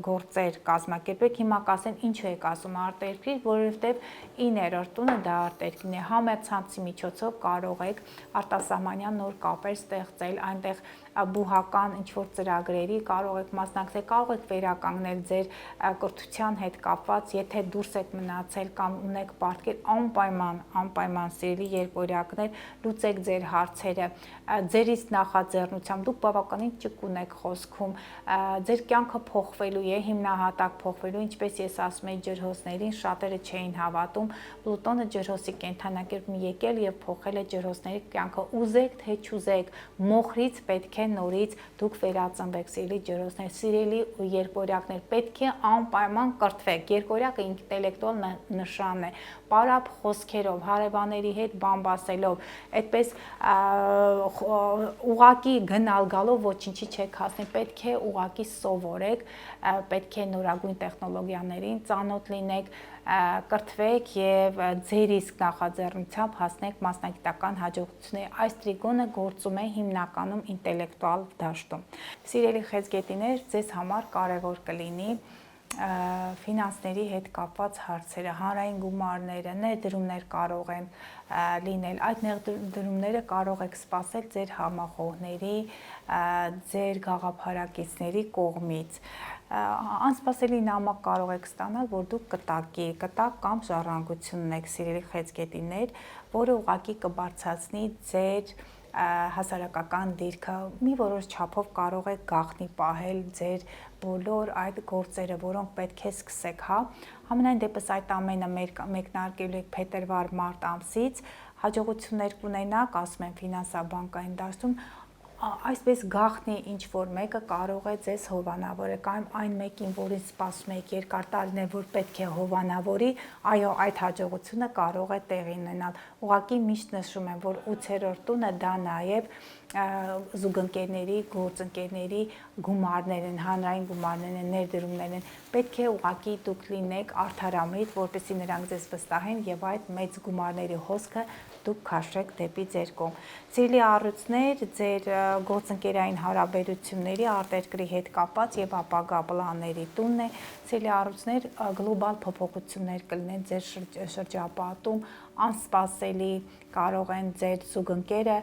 գործեր կազմակերպեք, հիմա կասեն ինչու եք ասում արտերկրի, որովհետև 9-րդ տունը դա արտերկրին է, համացանցի միջոցով կարող եք արտասահմանյան նոր կապեր ստեղծել, այնտեղ բուհական ինչ-որ ծրագրերի կարող եք մասնակցել, կարող եք վերականգնել ձեր կրթության հետ կապված, եթե դուրս եք մնացել կամ ունեք պարտքեր, անպայման սիրելի երկորյակներ, լուծեք ձեր հարցերը, ձերից նախաձեռնությամբ, դուք բավականին ճկուն եք խոսքում, ձեր կյանքը փոխվելու է, հիմնահատակ փոխվելու, ինչպես ես ասում եի ջրհոսներին, շատերը չէին հավատում, Պլուտոնը ջրհոսի կենդանակերպ եկել եւ փոխել է ջրհոսների կյանքը, ուզեք թե չուզեք, մոխրից պետք է նորից դուք վերածնվեք, սիրելի ջրհոսներ, սիրելի երկորյակներ, պետք է անպայման կրթվեք, երկորյակը ինտելեկտուալ նշան է, պարապ խոսքերով, հարևանների հետ բամբասելով, այդպես ուղակի գնալ գալով ոչինչի չեք հասնի, պետք է ուղակի սովորեք, պետք է նորագույն տեխնոլոգիաներին ծանոթ լինեք, կրթվեք եւ ձեր իսկ նախաձեռնությամբ հասնեք մասնագիտական հաջողությունների։ Այս տրիգոնը գործում է հիմնականում ինտելեկտուալ դաշտում։ Սիրելի խեցգետիներ, ձեզ համար կարևոր կլինի ֆինանսների հետ կապված հարցերը, հանրային գումարները, ներդրումներ կարող են լինել, այդ ներդրումները կարող եք սպասել ձեր համախոհների, ձեր գաղափարակիցների կողմից, անսպասելի նամակ կարող եք ստանալ, որ դուք կտակ կամ ժառանգություն ունեք, սիրելի խեցգետիներ, որը ուղղակի կբարձրացնի ձեր հասարակական դիրքը, մի որոշ չափով կարող եք գաղտնի պահել ձեր բոլոր այդ գործերը, որոնք պետք է սկսեք, հա, համենայն դեպս այդ ամենը մեկնարկելու եք փետրվար-մարտ ամսից, հաջողություններ կունենաք, ասում եմ ֆինանսա-բանկային դաշտում, այսպես գաղտնի ինչ որ մեկը կարող է ձեզ հովանավորել կամ այն մեկին, որին սպասում եք երկար տարիներ, որ պետք է հովանավորի, այո, այդ հաջողությունը կարող է տեղի ունենալ։ Ուղղակի միշտ նշում եմ, որ 8-րդ տունը դա նաև զուգընկերների, գործընկերների գումարներ են, հանրային գումարներ են, ներդրումներ են։ Պետք է ուղղակի դուք լինեք արդարամիտ, որպեսզի նրանք ձեզ վստահեն եւ այդ մեծ գումարների հոսքը դուք քաշեք դեպի ձեր կողմ։ Սիրելի առույցներ, ձեր գործընկերային հարաբերությունների արտերկրի հետ կապված եւ ապագա պլանների տունն է։ Սիրելի առույցներ, գլոբալ փոփոխություններ կլինեն ձեր շրջապատում, անսպասելի կարող են ձեր զուգընկերը,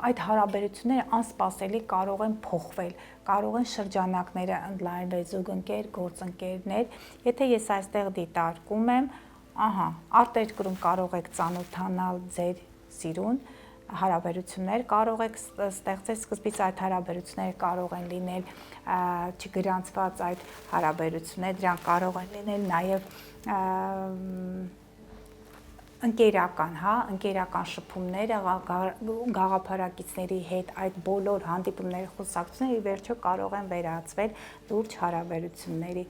այդ հարաբերությունները անսպասելի կարող են փոխվել, կարող են շրջանակները ընդլայնվել, զուգընկեր, գործընկերներ։ Եթե ես այստեղ դիտարկում եմ, արտերկրում կարող եք ծանոթանալ ձեր սիրուն, հարաբերություններ կարող եք ստեղծել, սկզբից այդ հարաբերությունները կարող են լինել չգրանցված այդ հարաբերություններ, դրանք կարող են լինել նաև ընկերական շփումները, գաղափարակիցների հետ այդ բոլոր հանդիպումների, խոսակցությունները ի վերջո կարող են վերածվել լուրջ հարաբերությունների։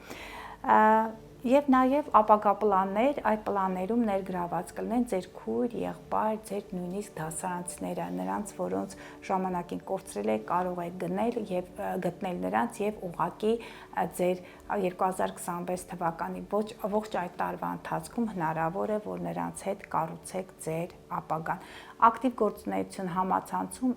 Եվ նաև ապագա պլաններ, այդ պլաններում ներգրաված կլինեն ձեր քույր, եղբայր, ձեր նույնիսկ դասարանցիները, նրանց, որոնց ժամանակին կորցրել եք, կարող եք գտնել նրանց եւ ուղղակի ձեր 2026 թվականի ողջ այդ տարվա ընթացքում հնարավոր է, որ նրանց հետ կառուցեք ձեր ապագան։ Ակտիվ գործունեություն համացանցում,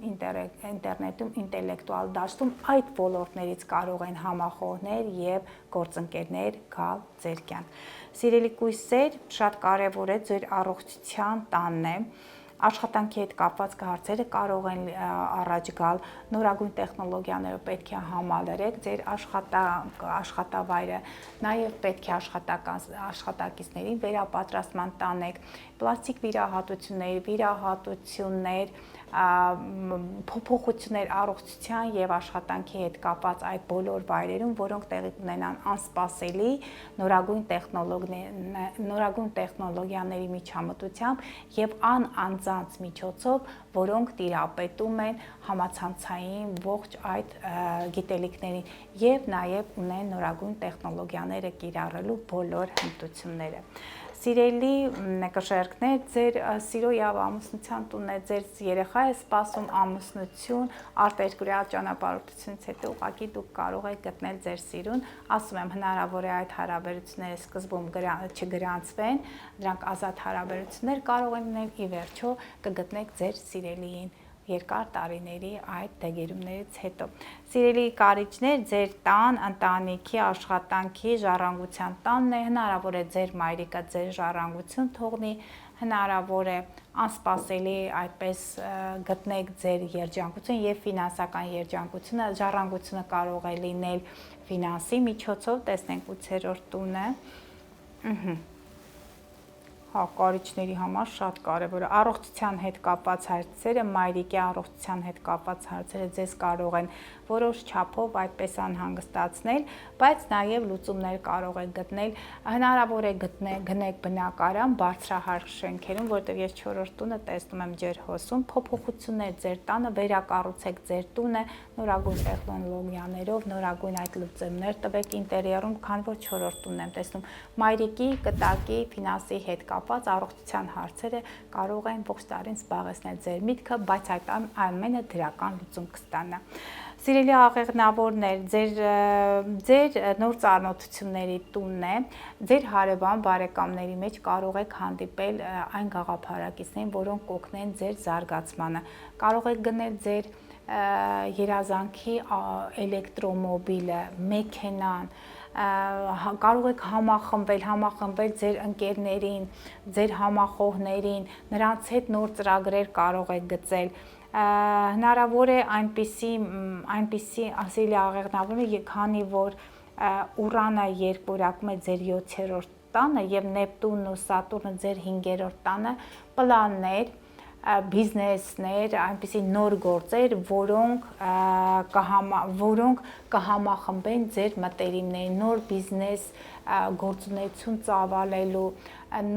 ինտերնետում, ինտելեկտուալ դաշտում այդ ոլորտներից կարող են համախոհներ եւ գործընկերներ գալ ձեր կյանք։ Սիրելի կույսեր, շատ կարևոր է ձեր առողջության տանն է։ Աշխատանքի հետ կապված հարցերը կարող են առաջ գալ, նորագույն տեխնոլոգիաները պետք է համալրեք ձեր աշխատավայրը, նաև պետք է աշխատակիցներին վերապատրաստման տանեք, պլաստիկ վիրահատություններ, փոփոխություններ առողջության եւ աշխատանքի հետ կապված այդ բոլոր վայրերում, որոնք տեղի կունենան անսպասելի նորագույն տեխնոլոգիաների միջամտությամբ եւ անանձանց միջոցով, որոնք տիրապետում են համացանցային ողջ այդ գիտելիքներին եւ նաեւ ունեն նորագույն տեխնոլոգիաները կիրառելու բոլոր հմտությունները։ Սիրելի նկաշերքներ, ձեր սիրո եւ ամուսնության տունն է, ձեր երեխա է սպասում ամուսնություն, արտերկրյա ճանապարհորդությունից հետո ուղղակի դուք կարող եք գտնել ձեր սիրուն, ասում եմ, հնարավոր է այդ հարաբերությունները սկզբում չգրանցվեն, դրանք ազատ հարաբերություններ կարող են լինել, ի վերջո կգտնեք ձեր սիրելիին երկար տարիների այդ դեգերումներից հետո։ Սիրելի կարիճներ, ձեր տան, ընտանիքի, աշխատանքի, ժառանգության տանն է, հնարավոր է ձեր մայրիկը ձեր ժառանգություն թողնի, հնարավոր է անսպասելի այդպես գտնեք ձեր երջանկություն եւ ֆինանսական երջանկությունը, ժառանգությունը կարող է լինել ֆինանսի միջոցով, տեսնենք 8-րդ տունը։ Կարիճների համար շատ կարևոր է առողջության հետ կապված հարցերը, մայրիկի առողջության հետ կապված հարցերը ձեզ կարող են որոշ չափով այդպես անհանգստացնել, բայց նաև լուծումներ կարող եք գտնել, հնարավոր է գնեք բնակարան բարձրահարկ շենքերում, որտեղ ես 4-րդ տունը տեսնում եմ ջերհոսում, փոփոխություններ ձեր տանը, վերակառուցեք ձեր տունը նորագույն տեխնոլոգիաներով, նորագույն այդ լուծումներ տվեք ինտերիերում, քանի որ 4-րդ տունն եմ տեսնում, մայրիկի, կտակի, ֆինանսի հետ կապված առողջության հարցերը կարող են ողջ տարին զբաղեցնել ձեր միտքը, բայց այդ ամենը դրական լուծում կստանա։ Սիրելի աղեղնավորներ, ձեր նոր ծանոթությունների տունն է, ձեր հարևան բարեկամների մեջ կարող եք հանդիպել այն գաղափարակիցներին, որոնք կօգնեն ձեր զարգացմանը։ Կարող եք գնել ձեր երազանքի էլեկտրոմոբիլը, մեքենան, կարող եք համախմբել ձեր ընկերներին, ձեր համախոհներին, նրանց հետ նոր ծրագրեր կարող եք գծել։ Հնարավոր է այնպիսի ասելի աղեղնավորը, քանի որ Ուրանը երկորակում է ձեր 7-րդ տանը եւ Նեպտունն ու Սատուրնը ձեր 5-րդ տանը, պլաններ, բիզնեսներ, այնպիսի նոր գործեր, որոնք կհամախմբեն ձեր մտերիմներին, նոր բիզնես գործունեություն ծավալելու,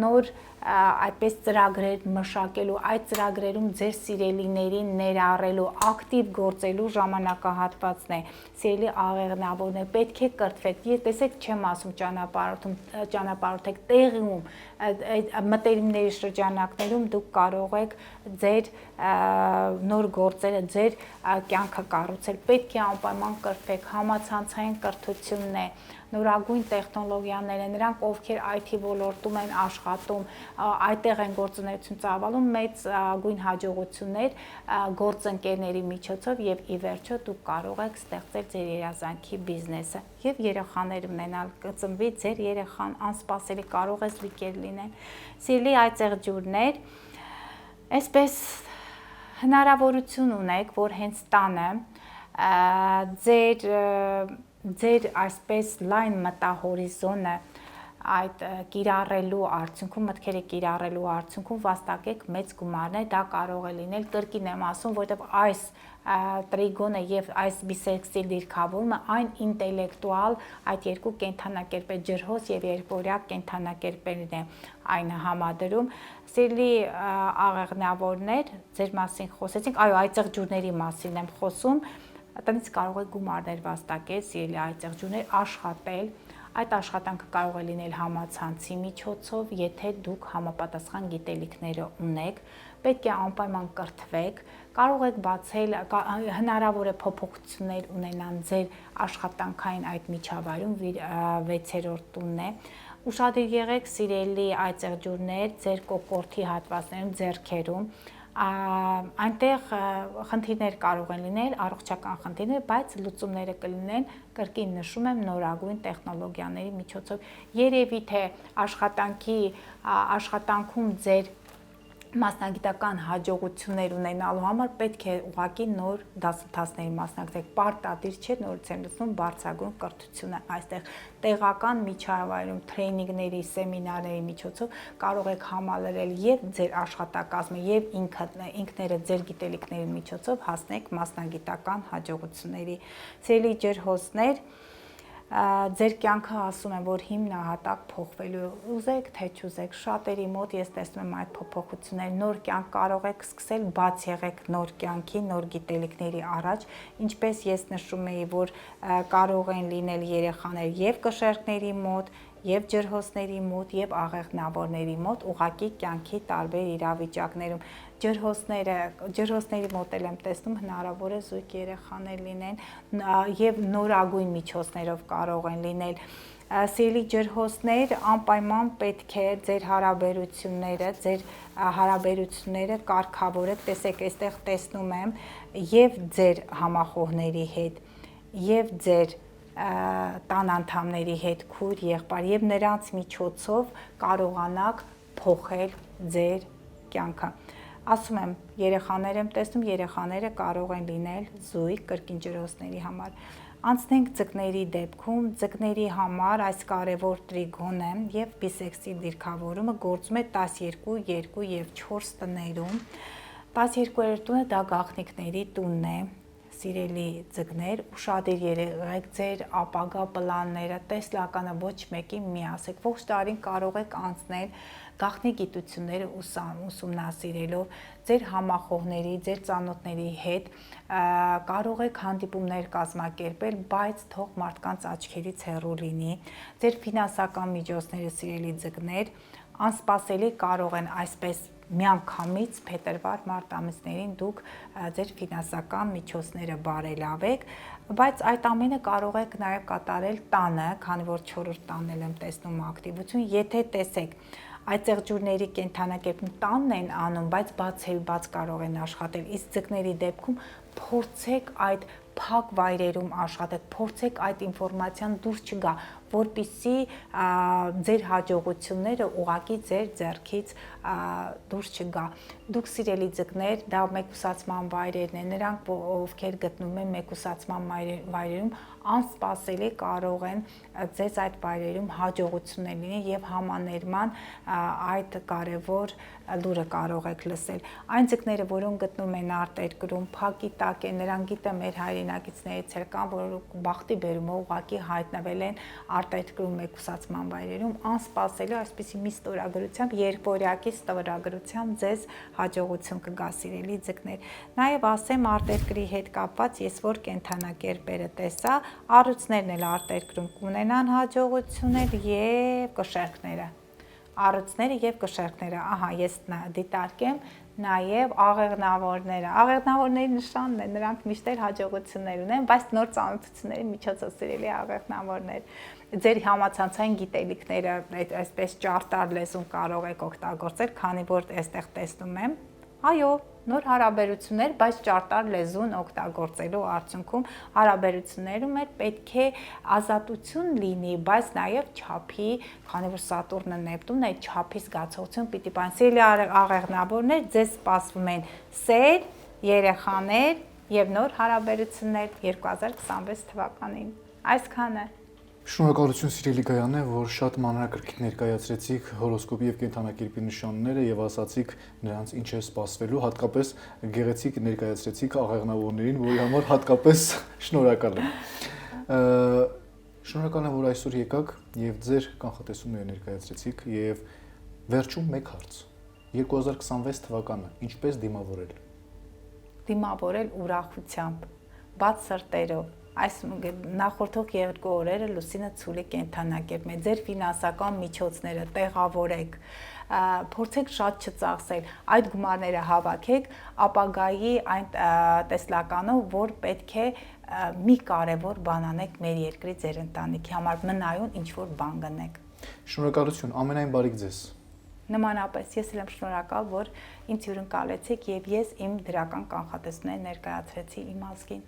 նոր այդպես ծրագրեր մշակելու, այդ ծրագրերում ձեր սիրելիներին ներառելու, ակտիվ գործելու ժամանակահատվածն է։ Սիրելի աղեղնավորներ, պետք է կրթվեք։ Տեսեք, չեմ ասում ճանապարհորդեք տեղում, մտերիմների շրջանակներում դուք կարող եք ձեր նոր գործերը, ձեր կյանքը կառուցել։ Պետք է անպայման կրթվեք, համացանցային կրթությունն է, նորագույն տեխնոլոգիաներ են, նրանք ովքեր IT ոլորտում են աշխատում, այդտեղ են գործունեություն ծավալում, մեծ գույն հաջողություններ գործընկերների միջոցով եւ ի վերջո դուք կարող եք ստեղծել ձեր երազանքի բիզնեսը եւ երեխաներ ունենալ, կծնվի ձեր երեխան, անսպասելի կարող է զույգեր լինեն։ Սիրելի այծեղջուրներ, այսպես հնարավորություն ունեք, որ հենց տանը ձեր այսպես լայն մտահորիզոնը այդ կիրառելու արդյունքում, մտքերը կիրառելու արդյունքում վաստակեք մեծ գումարներ, դա կարող է լինել, կրկին եմ ասում, որտեղ այս տրիգոնը եւ այս բիսեքսիլ դիրքավորումը այն ինտելեկտուալ այդ երկու կենթանակերպեր ջրհոս եւ երկորյակ կենթանակերպերն է այն համադրում։ Սիրելի աղեղնավորներ, ձեր մասին խոսեցինք, այո, այծեղջուրների մասին եմ խոսում։ Տնից կարող եք գումարներ վաստակել, սիրելի այծեղջուրներ, աշխատել։ Այդ աշխատանքը կարող է լինել համացանցի միջոցով, եթե դուք համապատասխան գիտելիքները ունեք, պետք է անպայման կրթվեք, կարող եք բացել, հնարավոր է փոփոխություններ ունենան ձեր աշխատանքային այդ միջավայրում, 6-րդ տունն է։ Ուշադիր եղեք, սիրելի այծեղջուրներ, ձեր կոկորդի հատվածներում, ձեռքերում, այնտեղ խնդիրներ կարող են լինել, առողջական խնդիրներ, բայց լուծումները կլինեն, կրկին նշում եմ, նորագույն տեխնոլոգիաների միջոցով։ Երևի թե աշխատանքում ձեր մասնագիտական հաջողություններ ունենալու համար պետք է ուղղակի նոր դասընթացների մասնակցեք, պարտադիր չէ, նորից եմ լսում բարձրագույն կրթությունը այստեղ տեղական միջավայրում տրեյնինգների, սեմինարների միջոցով կարող եք համալրել եւ ձեր աշխատակազմը եւ ինքներդ ձեր գիտելիքների միջոցով հասնեք մասնագիտական հաջողությունների։ Սիրելի ջրհոսներ, ձեր կյանքը ասում եմ, որ հիմնահատակ փոխվելու ուզեք, թե չուզեք, շատերի մոտ ես տեսնում եմ այդ փոփոխությունները, նոր կյանք կարող եք սկսել, բաց եղեք նոր կյանքի, նոր գիտելիքների առաջ, ինչպես ես նշում էի, որ կարող են լինել երեխաներ եւ կշեռքների մոտ, եւ ջրհոսների մոտ, եւ աղեղնավորների մոտ, ուղղակի կյանքի տարբեր իրավիճակներում։ Ջրհոսների մոտ եմ տեսնում հնարավոր է զույգ երեխաներ լինեն եւ նորագույն միջոցներով կարող են լինել։ Սիրելի ջրհոսներ, անպայման պետք է ձեր հարաբերությունները կարգավորեք, տեսեք, այստեղ տեսնում եմ եւ ձեր համախոհների հետ, եւ ձեր տան անդամների հետ, քույր, եղբայր եւ նրանց միջոցով կարողանաք փոխել ձեր կյանքը։ Ասում եմ, երեխաներ եմ տեսնում, երեխաները կարող են լինել զույգ կրկին ջրհոսների համար։ Անցնենք ձկների դեպքում, ձկների համար այս կարևոր տրիգոնը եւ բիսեքսիլ դիրքավորումը գործում է 12, 2 եւ 4 տներում։ 12-րդ տունը դա գաղտնիքների տունն է։ Սիրելի ձկներ, ուշադիր եղեք ձեր ապագա պլանները, տեսլականը ոչ մեկին մի ասեք, ողջ տարին կարող եք անցնել գաղտնի գիտությունները ուսումնասիրելով, ձեր համախոհների, ձեր ծանոթների հետ կարող եք հանդիպումներ կազմակերպել, բայց թող մարդկանց աչքերից հեռու լինի, ձեր ֆինանսական միջոցները, սիրելի ձկներ, անսպասելի կարող են այսպես միանգամից փետրվար-մարտ ամիսներին դուք ձեր ֆինանսական միջոցները բարելավեք, բայց այդ ամենը կարող եք նաև կատարել տանը, քանի որ 4-րդ տանն եմ տեսնում ակտիվություն, եթե տեսեք այծեղջուրների կենթանակերպում տանն են անում, բայց բաց կարող են աշխատել, իսկ ձկների դեպքում փորձեք այդ փակ վայրերում աշխատեք, փորձեք այդ ինֆորմացիան դուրս չգա, որպեսզի ձեր հաջողությունները ուղղակի ձեր ձեռքից դուրս չգա։ Դուք սիրելի ձկներ, դա մեկուսացման վայրերն են, նրանք ովքեր գտնվում են մեկուսացման վայրերում, անսպասելի կարող են ձեզ այդ վայրերում հաջողություններ լինել եւ համաներման այդ կարևոր լուրը կարող եք լսել։ Այն ձկները, որոնք գտնվում են արտերկրում, փակի տակ են, նրանք գիտեմ մեր հայրենակիցներից էլ կան, որոնք բախտի բերումով ուղղակի հայտնվել են արտերկրում մեկուսացման վայրերում, անսպասելի այսպիսի մի ստորագրությամբ, երկորյակի ստորագրությամբ ձեզ հաջողություն կգա, սիրելի ձկներ։ Նաև ասեմ արտերկրի հետ կապված ես որ կենդանակերպերը տեսա, առյուծներն էլ արտերկրում կունենան հաջողություններ եւ կշերքները։ Առյուծները եւ կշերքները, ահա ես դիտարկեմ նաև աղեղնավորների նշանն է, նրանք միշտ էլ հաջողություններ ունեն, բայց նոր ծանոթությունների միջոցով սիրելի աղեղնավորներ, ձեր համացանցային գիտելիքները այսպես ճարտար լեզուն կարող եք օգտագործել, քանի որ այստեղ տեսնում եմ, այո, նոր հարաբերություններ, բայց ճարտար լեզուն օգտագործելու արդյունքում հարաբերություններում էլ պետք է ազատություն լինի, բայց նաև չափի, քանի որ Սատուրնը Նեպտունն է, չափի զգացողություն պիտի բան։ Սիրելի աղեղնավորներ, ձեզ սպասվում են սեր, երեխաներ եւ նոր հարաբերություններ 2026 թվականին։ Այսքանը։ Շնորհակալություն սիրելի Գայանե, որ շատ մանրակրկիտ ներկայացրեցիք հորոսկոպի եւ կենդանակերպի նշանները եւ ասացիք նրանց ինչ է սպասվելու, հատկապես գեղեցիկ ներկայացրեցիք աղեղնավորներին, որի համար հատկապես շնորհակալ եմ։ Շնորհակալ եմ, որ այսօր եկաք եւ ձեր կանխատեսումները ներկայացրեցիք եւ վերջում մեկ հարց։ 2026 թվականը ինչպես դիմավորել։ Դիմավորել ուրախությամբ, բաց սրտերով։ Այս նախորդող 2 օրերը լուսինը ցուլի կենդանակերպ է, ձեր ֆինանսական միջոցները տեղավորեք, փորձեք շատ չծախսել, այդ գումարները հավաքեք, ապագայի այն տեսլականով, որ պետք է մի կարևոր բան անեք մեր երկրի ձեր ընտանիքի համար, մնայուն ինչ-որ բան գնեք։ Շնորհակալություն, ամենայն բարիք ձեզ։ Նմանապես ես եմ շնորհակալ, որ ինձ հյուրընկալեցիք եւ ես իմ դրական կանխատեսումները ներկայացրեցի իմ ազգին։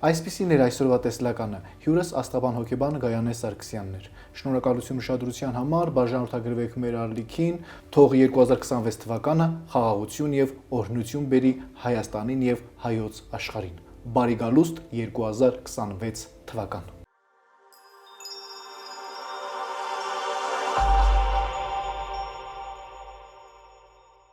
Այսպիսին էր այսօրվա տեսլականը, հյուրս աստղաբան հոգեբան Գայանե Սարգսյանն էր։ Շնորհակալություն ուշադրության համար, բաժանորդագրվեք մեր ալիքին, թող 2026 թվականը խաղաղություն եւ օրհնություն բերի Հայաստանին եւ հայոց աշխարհին։ Բարի գալուստ 2026 թվական։